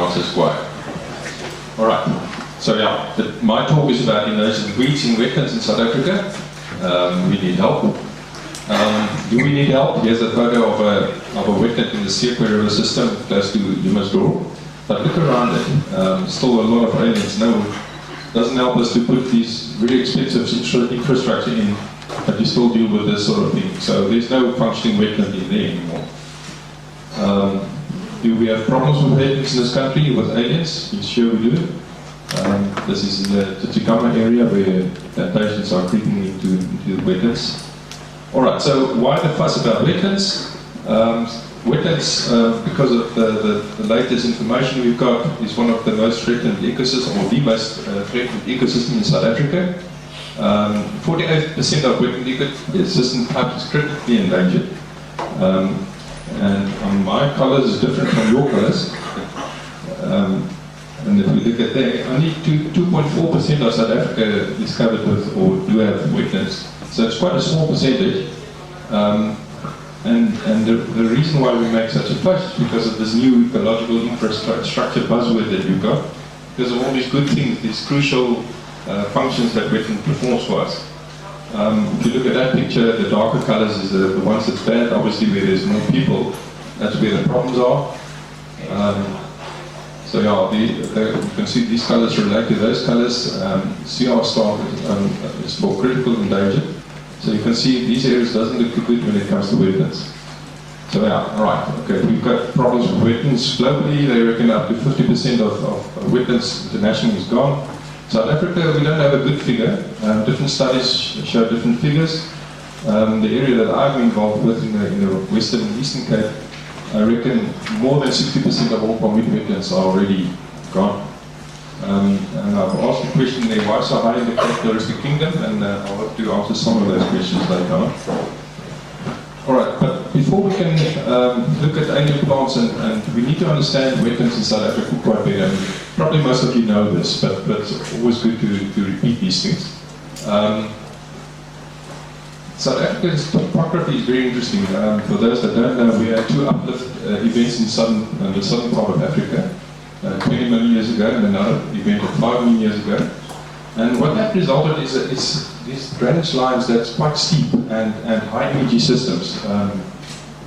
answers why. Alright, so yeah, my talk is about invasive weeds in wetlands in South Africa. We need help. Do we need help? Here's a photo of a wetland in the Sekwe River system close to Humansdorp. But look around it. Still a lot of aliens. No, it doesn't help us to put these really expensive infrastructure in, but you still deal with this sort of thing. So there's no functioning wetland in there anymore. Do we have problems with wetlands in this country with aliens? Yes, sure we do. This is in the Tachikama area where plantations are creeping into the wetlands. Alright, so why the fuss about wetlands? Wetlands, because of the latest information we've got, is one of the most threatened ecosystems, or the most threatened ecosystem in South Africa. 48% of wetland ecosystem types is critically endangered. And my colours is different from your colours. And if we look at that, only 2.4% of South Africa is covered with or do have wetlands. So it's quite a small percentage. And the reason why we make such a push is because of this new ecological infrastructure buzzword that we've got. Because of all these good things, these crucial functions that wetland performs for us. If you look at that picture, the darker colours is the ones that's bad. Obviously, where there's more people, that's where the problems are. So yeah, you can see these colours relate to those colours. CR star is for critical endangered. So you can see these areas doesn't look too good when it comes to wetlands. So yeah, right, okay, we've got problems with wetlands globally. They reckon up to 50% of wetlands internationally is gone. South Africa, we don't have a good figure. Different studies show different figures. The area that I'm involved with in the Western and Eastern Cape, I reckon more than 60% of all permit wetlands are already gone. And I've asked a question there, why so high in the Cortaderia kingdom, and I'll have to answer some of those questions later on. Alright, but before we can look at alien plants, and we need to understand wetlands in South Africa quite better. Probably most of you know this, but it's always good to repeat these things. South Africa's topography is very interesting. For those that don't know, we had two uplift events in the southern part of Africa. 20 million years ago, and another event of 5 million years ago. And what that resulted is these drainage lines that's quite steep and high energy systems.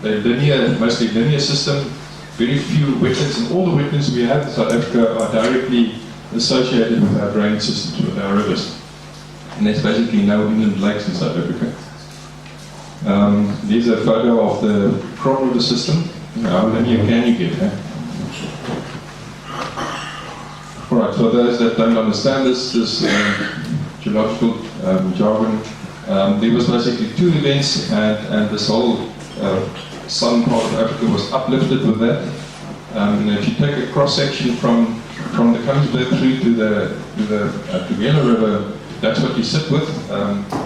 They're linear, mostly linear system, very few wetlands, and all the wetlands we have in South Africa are directly associated with our drainage systems, with our rivers. And there's basically no inland lakes in South Africa. There's a photo of the Crop River system. How linear can you get? Alright, for those that don't understand this geological jargon, there was basically two events, and this whole southern part of Africa was uplifted with that. And if you take a cross section from the Koningsberg through to the Yellow River, that's what you sit with.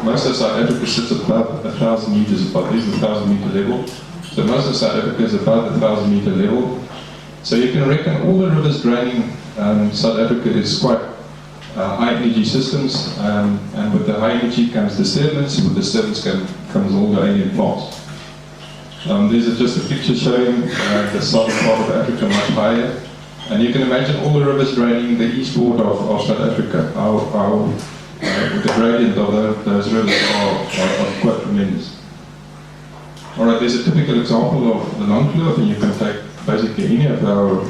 Most of South Africa sits above 1,000 meters above. This is 1,000 meter level. So most of South Africa is above the 1,000 meter level. So you can reckon all the rivers draining South Africa is quite high energy systems, and with the high energy comes disturbance. With disturbance comes all the alien plants. There's just a picture showing the southern part of Africa much higher, and you can imagine all the rivers draining the eastward of South Africa. How the gradient of those rivers are quite tremendous. Alright, there's a typical example of the Longkloof, and you can take basically any of our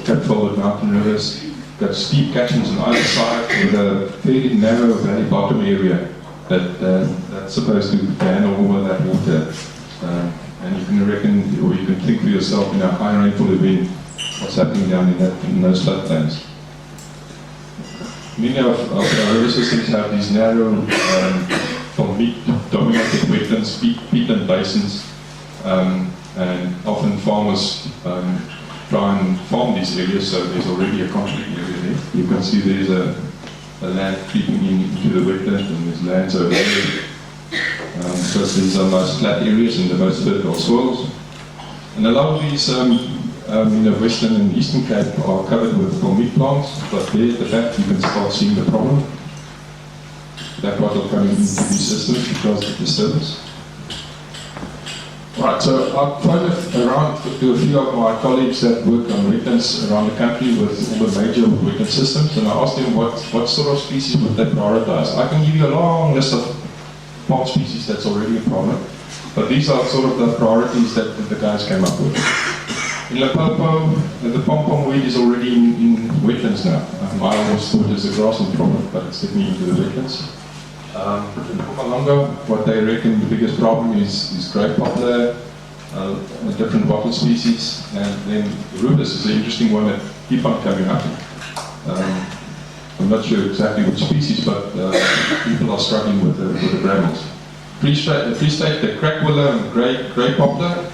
cap-folded mountain rivers. Got steep catchments on either side with a fairly narrow valley bottom area that's supposed to handle all of that water. And you can reckon, or you can think for yourself, in a high rainfall event, what's happening down in those floodplains. Many of our river systems have these narrow, dominated wetlands, peatland basins, and often farmers try and farm these areas, so there's already a conflict area there. You can see there's a land creeping into the wetland, and there's lands over there. Because these are most flat areas and the most fertile soils. And a lot of these Western and Eastern Cape are covered with palmite plants, but there at the back you can start seeing the problem. That water coming into these systems because of disturbance. Right, so I've floated around to a few of my colleagues that work on wetlands around the country with all the major wetland systems, and I asked them what sort of species would they prioritize. I can give you a long list of plant species that's already a problem, but these are sort of the priorities that the guys came up with. In Limpopo, the pom-pom weed is already in wetlands now. I almost thought it was a grassland problem, but it's definitely into the wetlands. In Mpumalanga, what they reckon the biggest problem is grey poplar, different bottle species, and then Rubus is an interesting one that keep on coming up. I'm not sure exactly which species, but people are struggling with the brambles. Free State, the crack willow and grey poplar.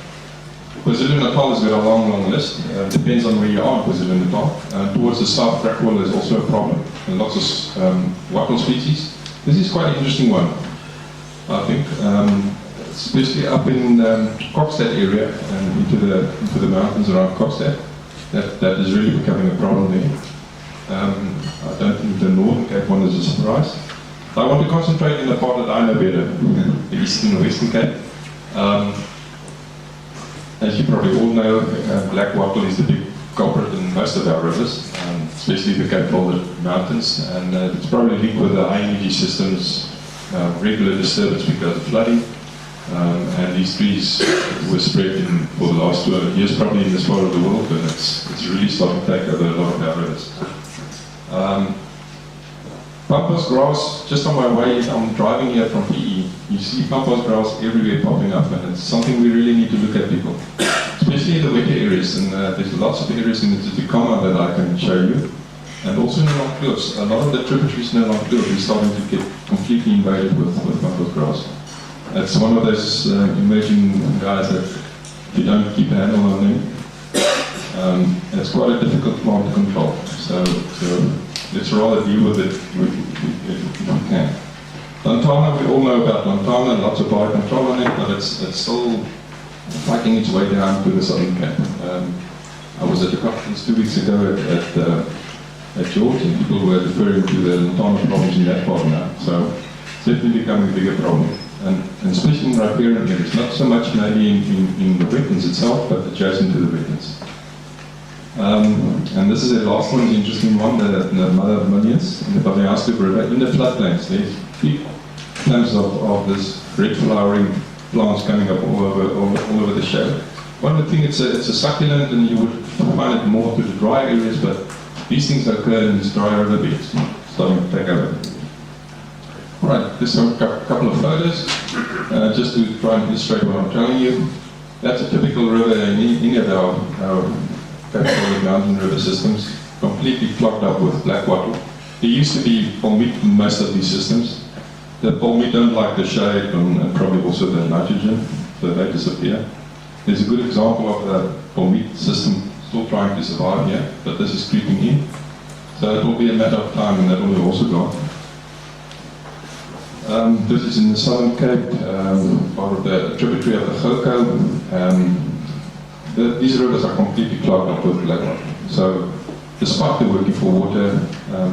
KwaZulu-Natal has got a long list. Depends on where you are in KwaZulu-Natal. Towards the south, crack willow is also a problem, and lots of wattle species. This is quite an interesting one, I think, especially up in Kokstad area and into the mountains around Kokstad. That is really becoming a problem there. I don't think the Northern Cape one is a surprise. I want to concentrate in the part that I know better, the Eastern and Western Cape. As you probably all know, black wattle is the big culprit in most of our rivers, especially the Cape Boulder Mountains, and it's probably linked with the high energy systems, regular disturbance because of flooding, and these trees were spread for the last 200 years, probably in this part of the world, and it's really starting to take over a lot of our rivers. Pampas grass, just on my way, I'm driving here from PE, you see Pampas grass everywhere popping up, and it's something we really need to look at, people. Especially in the wetter areas, and there's lots of areas in the Topography that I can show you. And also in the Long Kloof, a lot of the tributaries in the Long Kloof is starting to get completely invaded with Pampas grass. It's one of those emerging guys that if you don't keep a handle on them, it's quite a difficult plant to control. So let's rather deal with it if we can. Lantana, we all know about Lantana, lots of biocontrol on it, but it's still fighting its way down to the Southern Cape. I was at a conference 2 weeks ago at George, and people were referring to the Lantana problems in that part now. So it's definitely becoming a bigger problem. And especially in riparian areas, not so much maybe in the wetlands itself, but adjacent to the wetlands. And this is the last one, the interesting one, the mother of millions in the Biocontrol River, in the floodplains. There's big clumps of this red flowering plants coming up all over the show. One would think it's a succulent, and you would find it more to the dry areas, but these things occur in these dry river beds, starting to take over. Alright, this is a couple of photos, just to try and illustrate what I'm telling you. That's a typical river in any of our Cape mountain river systems, completely clogged up with black wattle. There used to be palmite in most of these systems. The palmite don't like the shade and probably also the nitrogen, so they disappear. There's a good example of the palmite system still trying to survive here, but this is creeping in. So it will be a matter of time and that will be also gone. This is in the Southern Cape, part of the tributary of the Goko. These rivers are completely clogged up with black water. So, despite the working for water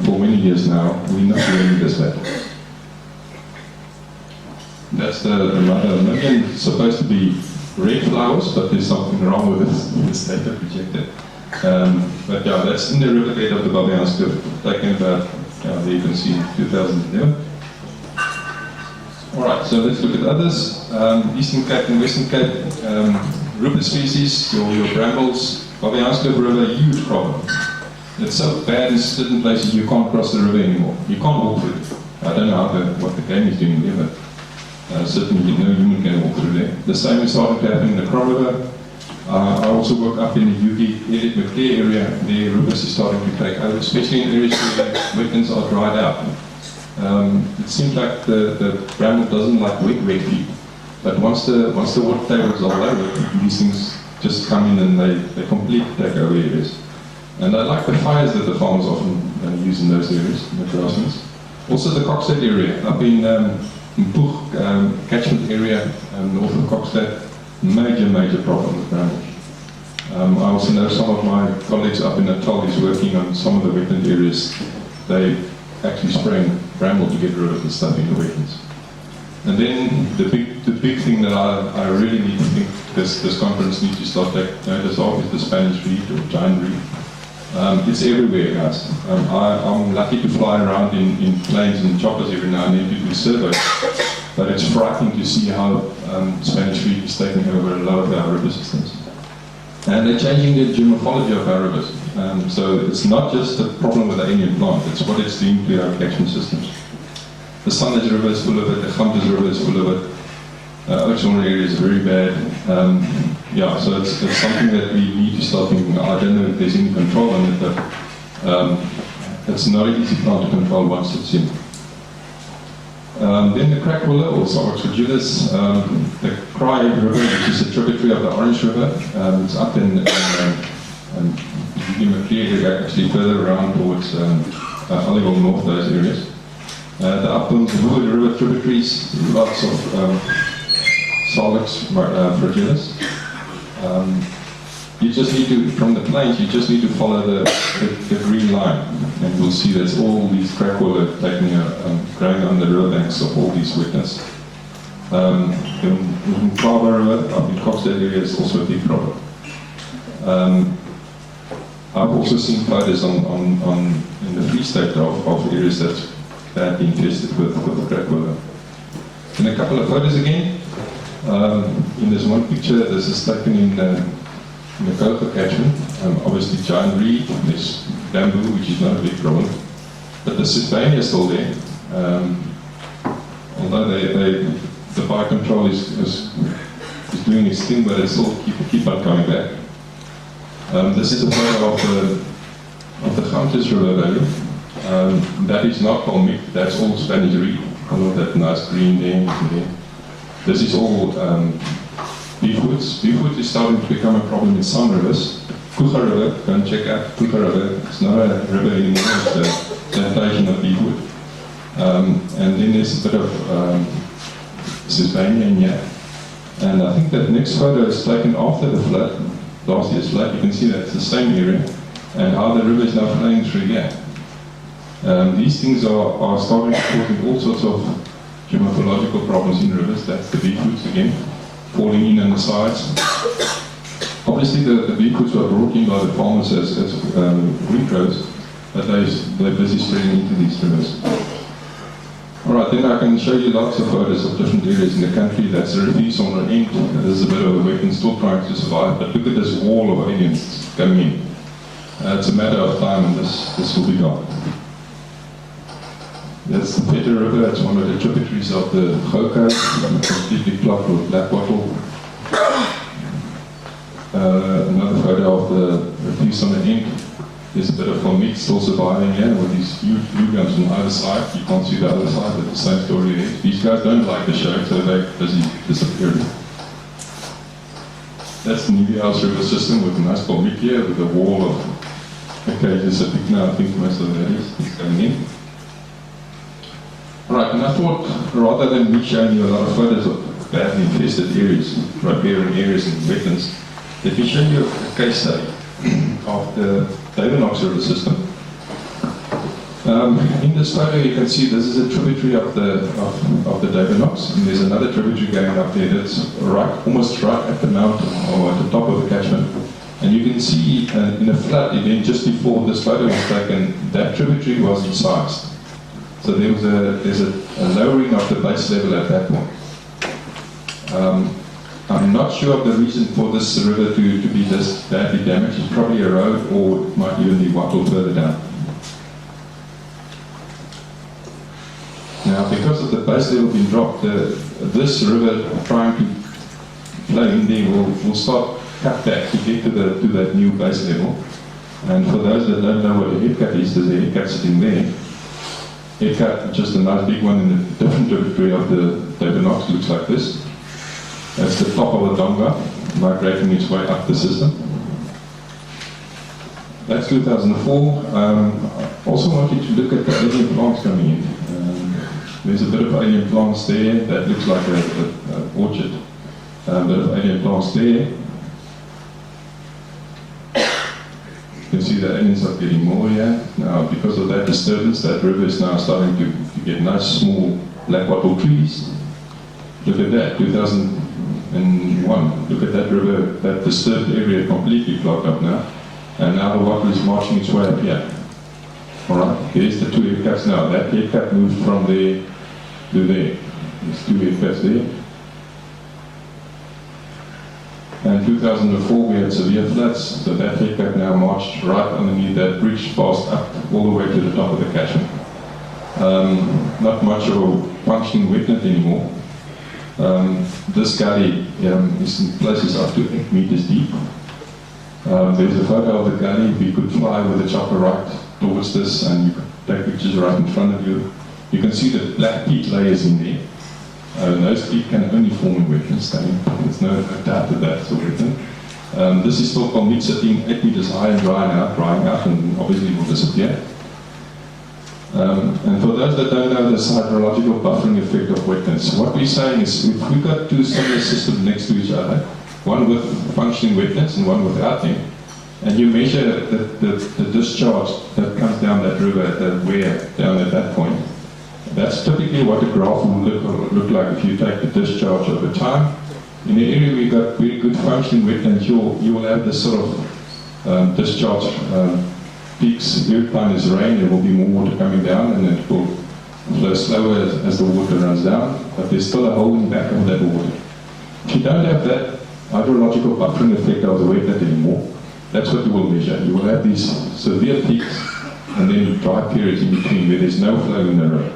for many years now, we're not doing this better. That's the mother million. It's supposed to be red flowers, but there's something wrong with this data projected. But yeah, that's in the river bed of the Biocontrol, taken about, there you can see, 2011. Alright, so let's look at others. Eastern Cape and Western Cape. Rubus species, your brambles, Biocontrol River, huge problem. It's so bad in certain places you can't cross the river anymore. You can't walk through it. I don't know what the game is doing there, but certainly no human can walk through there. The same is starting to happen in the Crom River. I also work up in the UK, Elliot McClare area. There, Rubus is starting to take over, especially in areas where wetlands are dried out. It seems like the bramble doesn't like wet feet. But once the water table is all over, these things just come in and they completely take over areas. And I like the fires that the farmers often use in those areas, in the grasslands. Also the Kokstad area, up in Poeg, catchment area, north of Kokstad, major problem with bramble. I also know some of my colleagues up in Natal is working on some of the wetland areas. They actually spraying bramble to get rid of the stuff in the wetlands. And then the big thing that I really need to think this conference needs to start taking notice of is the Spanish reed or giant reed. It's everywhere, guys. I'm lucky to fly around in planes and choppers every now and then to do surveys, but it's frightening to see how Spanish reed is taking over a lot of our river systems. And they're changing the geomorphology of our rivers. So it's not just a problem with the alien plant, it's what it's doing to our catchment systems. The Sanders River is full of it, the Gamtes River is full of it, Oxford area is very bad. Yeah, so it's something that we need to start thinking. I don't know if there's any control on it, but it's not an easy plant to control once it's in. Then the Crackwater, also Oxford-Julius, the Cry River, which is a tributary of the Orange River. It's up in area, actually further around towards Oliver North, those areas. The uplands, the Wood River tributaries, lots of Solix fragilis. You just need to, from the plains, you just need to follow the green line, and you'll see there's all these crackwater growing on the riverbanks of all these wetlands. In Carver River, up in Cortaderia, is also a big problem. I've also seen photos in the Free State of areas that's badly infested with crackwater. And a couple of photos again. In this one picture, this is taken in the Coca catchment. Obviously giant reed, there's bamboo, which is not a big problem. But the Sylvania is still there. Although the biocontrol is doing its thing, but it still keep on coming back. This is a photo of the Gamtes River Valley. That is not palmic, that's all Spanish reed. All of that nice green there. This is all beefwoods. Beefwood is starting to become a problem in some rivers. Kucha River, go and check out Kucha River. It's not a river anymore, it's a plantation of beefwood. And then there's a bit of Sylvania in here. And I think that next photo is taken after the flood, last year's flood. You can see that's the same area, and how the river is now flowing through here. These things are starting to cause all sorts of geomorphological problems in rivers. That's the beefwoods again, falling in on the sides. Obviously the beefwoods were brought in by the farmers as regrowths, but they're busy spreading into these rivers. Alright, then I can show you lots of photos of different areas in the country. That's the refuge on the end. There's a bit of a weapon still trying to survive, but look at this wall of aliens coming in. It's a matter of time and this will be gone. That's the Peter River, it's one of the tributaries of the Goka, completely blocked with black bottle. Another photo of the refuge on the end. There's a bit of palmic still surviving here with these huge blue gums on either side. You can't see the other side, but the same story there. These guys don't like the show, so they're busy disappearing. That's the Niveau's river system with a nice palmic here with a wall of acacias. I think most of that is going in. Alright, and I thought rather than me showing you a lot of photos of badly infested areas, riparian areas and wetlands, let me show you a case study of the Donax river system. In this photo you can see this is a tributary of the Donax, and there's another tributary going up there that's almost right at the mountain or at the top of the catchment. And you can see in a flood event just before this photo was taken, that tributary was incised. So there's a lowering of the base level at that point. I'm not sure of the reason for this river to be this badly damaged. It's probably a road, or it might even be wattled further down. Now, because of the base level being dropped, this river trying to flow in there will start cut back to get to that new base level. And for those that don't know what a head cut is, there's a head cut sitting there. Head cut, just a nice big one in a different tributary of the Donax, looks like this. That's the top of the Donga, migrating its way up the system. That's 2004. I also want you to look at the alien plants coming in. There's a bit of alien plants there. That looks like an orchard. A bit of alien plants there. You can see the aliens are getting more here. Now, because of that disturbance, that river is now starting to get nice small black wattle trees. Look at that, 2001. Look at that river, that disturbed area completely blocked up now. And now the water is marching its way up here. Alright, here's the 2 haircuts now. That haircut moved from there to there. There's 2 haircuts there. And in 2004 we had severe floods, so that haircut now marched right underneath that bridge, passed up all the way to the top of the catchment. Not much of a functioning wetland anymore. This gully is in places up to 8 meters deep. There's a photo of the gully. We could fly with a chopper right towards this and you could take pictures right in front of you. You can see the black peat layers in there. Those peat can only form in wetlands. There's no doubt that that's a wetland. This is still called mid-sitting, 8 meters high and drying out and obviously will disappear. And for those that don't know this hydrological buffering effect of wetlands, what we're saying is if we've got 2 similar systems next to each other, one with functioning wetlands and one without them, and you measure the discharge that comes down that river, that weir down at that point, that's typically what the graph will look like if you take the discharge over time. In the area we've got very good functioning wetlands, you will have this sort of discharge peaks. Every time there's rain, there will be more water coming down and it will flow slower as the water runs down, but there's still a holding back of that water. If you don't have that hydrological buffering effect of the wetland anymore, that's what you will measure. You will have these severe peaks and then dry periods in between where there's no flow in the river.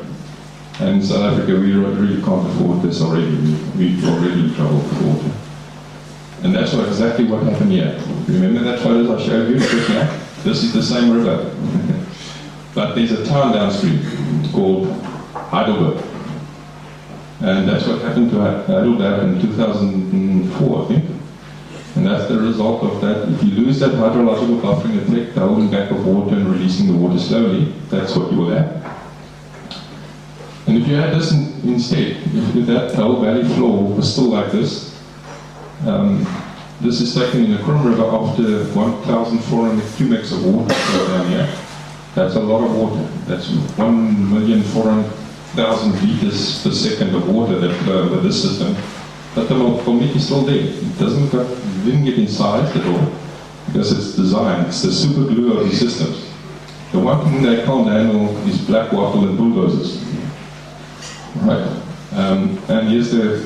And in South Africa, we really can't afford this already. We've already in trouble with water. And that's exactly what happened here. Remember that photos I showed you just now? This is the same river. But there's a town downstream called Heidelberg. And that's what happened to Heidelberg in 2004, I think. And that's the result of that. If you lose that hydrological buffering effect, the holding back of water and releasing the water slowly, that's what you will have. And if you had this instead, if that whole valley floor was still like this, this is taken in the Krum River after 1,400 cubics of water down here. That's a lot of water. That's 1,400,000 liters per second of water that flow over this system. But the vomit is still there. It didn't get incised at all because it's designed. It's the super glue of these systems. The one thing they can't handle is black wattle and bulldozers. Right. And here's the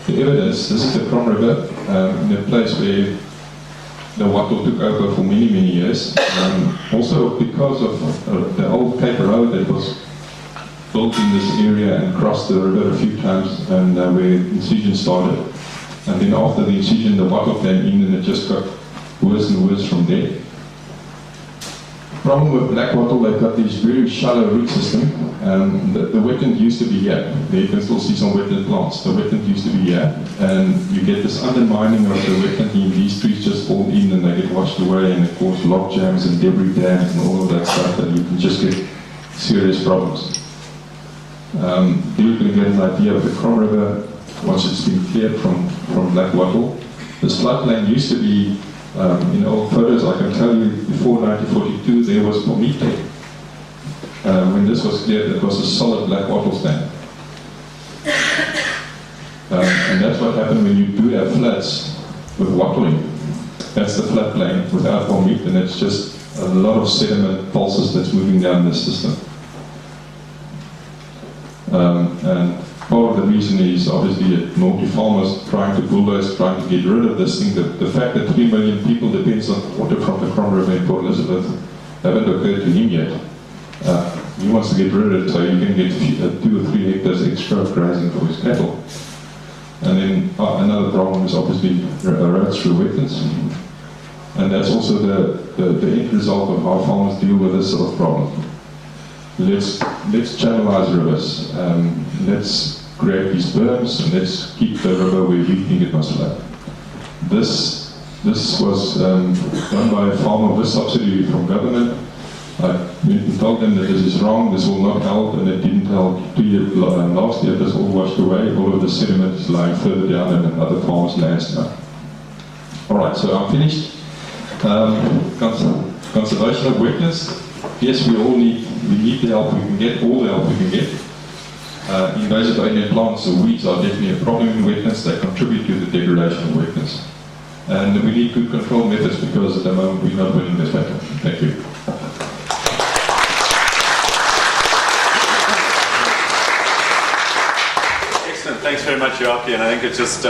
evidence. This is the Krum River, in a place where the wattle took over for many, many years. Also because of the old paper road that was built in this area and crossed the river a few times, and where incision started. And then after the incision, the wattle came in and it just got worse and worse from there. Problem with black wattle, they've got these very shallow root system. The wetland used to be here. There you can still see some wetland plants. The wetland used to be here, and you get this undermining of the wetland. These trees just fall in and they get washed away, and it causes log jams and debris dams and all of that stuff, and you can just get serious problems. Then you can get an idea of the Krum River once it's been cleared from black wattle. This floodplain used to be, in old photos, I can tell you, before 1942 there was pomite. When this was cleared, it was a solid black wattle stand. And that's what happened when you do have floods with wattling. That's the floodplain without pomite, and it's just a lot of sediment pulses that's moving down the system. And part of the reason is obviously naughty farmers trying to bulldoze, trying to get rid of this thing. The fact that 3 million people depends on water from the Krum River in Port Elizabeth haven't occurred to him yet. He wants to get rid of it so you can get 2 or 3 hectares extra grazing for his cattle. And then another problem is obviously roads through wetlands. And that's also the end result of how farmers deal with this sort of problem. Let's channelize rivers. Let's create these berms, and let's keep the river where we think it must flow. This was done by a farmer with subsidy from government. I told them that this is wrong, this will not help, and it didn't help. Last year this all washed away. All of the sediment is lying further down in other farmers' lands now. Alright, so I'm finished. Conservation of wetlands. Yes, we need the help we can get, all the help we can get. Invasive alien plants or weeds are definitely a problem in wetlands. They contribute to the degradation of wetlands. And we need good control methods because at the moment we're not winning this battle. Thank you. Thanks very much, Japie, and I think it just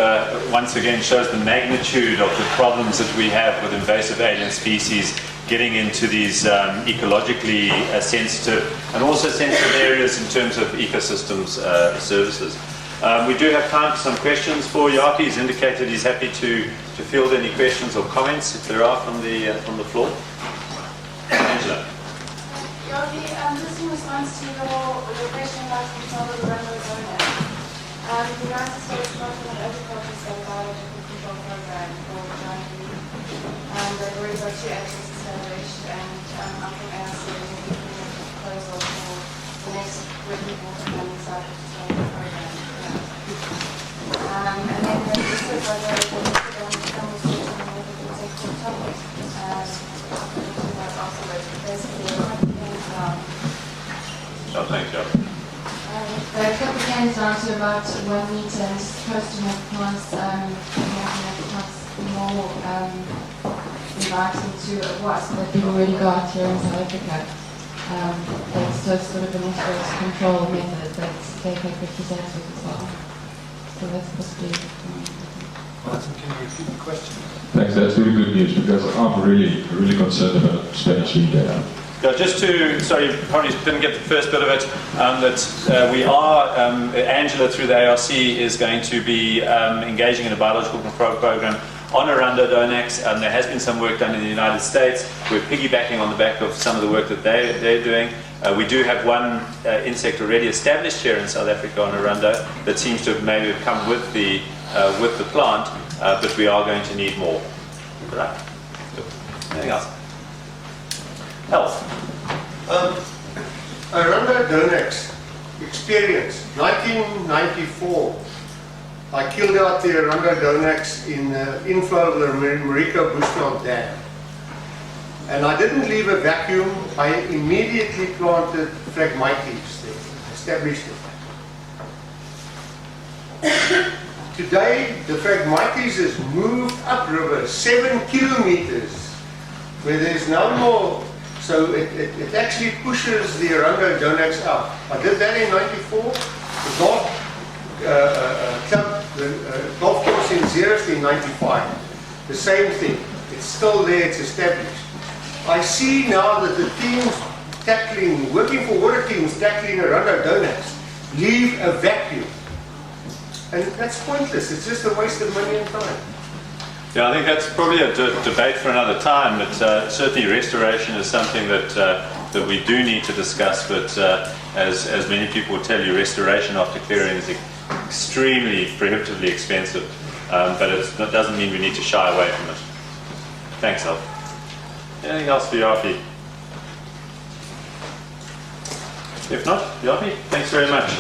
once again shows the magnitude of the problems that we have with invasive alien species getting into these ecologically sensitive and also sensitive areas in terms of ecosystems services. We do have time for some questions for Japie. He's indicated he's happy to field any questions or comments if there are from the floor. Angela. Japie, just in response to your question about control of the Bramble Donax. The United States Department of Agriculture has got a biological control program for giant weed. They've already got 2 actions established, and I'm from ARC, we're looking at a proposal for the next working water planning cycle to start the program. And then there's also by the animal research and the thing called Topography. That also works, but basically what depends on. Oh, thanks, Japie. They've got the cans down to about 1 meter and supposed to make plants, more inviting to a wasp that we've already got here in South Africa. That's sort of an integrated control method that they can quickly dance with as well. So that's possibly. Martin, can you repeat the question? Thanks, that's really good news because I'm really concerned about Spanish weed data. Yeah, just to, sorry, probably didn't get the first bit of it, that we are, Angela through the ARC is going to be engaging in a biological control program on Arundo Donax. There has been some work done in the United States. We're piggybacking on the back of some of the work that they're doing. We do have one insect already established here in South Africa on Arundo that seems to have maybe come with the plant, but we are going to need more. Right. Anything else? Health. Arundo Donax experience, 1994. I killed out the Arundo Donax in the inflow of the Mariko Bushveld Dam. And I didn't leave a vacuum, I immediately planted Phragmites there, established it. Today, the Phragmites has moved upriver 7 kilometers, where there's no more. So it actually pushes the Arundo Donax out. I did that in 94. The golf course in Zeerust in 95. The same thing. It's still there, it's established. I see now that the teams working for water teams tackling Arundo Donax leave a vacuum. And that's pointless. It's just a waste of money and time. Yeah, I think that's probably a debate for another time, but certainly restoration is something that we do need to discuss, but as many people will tell you, restoration after clearing is extremely prohibitively expensive, but that doesn't mean we need to shy away from it. Thanks, Alf. Anything else for Japie? If not, Japie, thanks very much.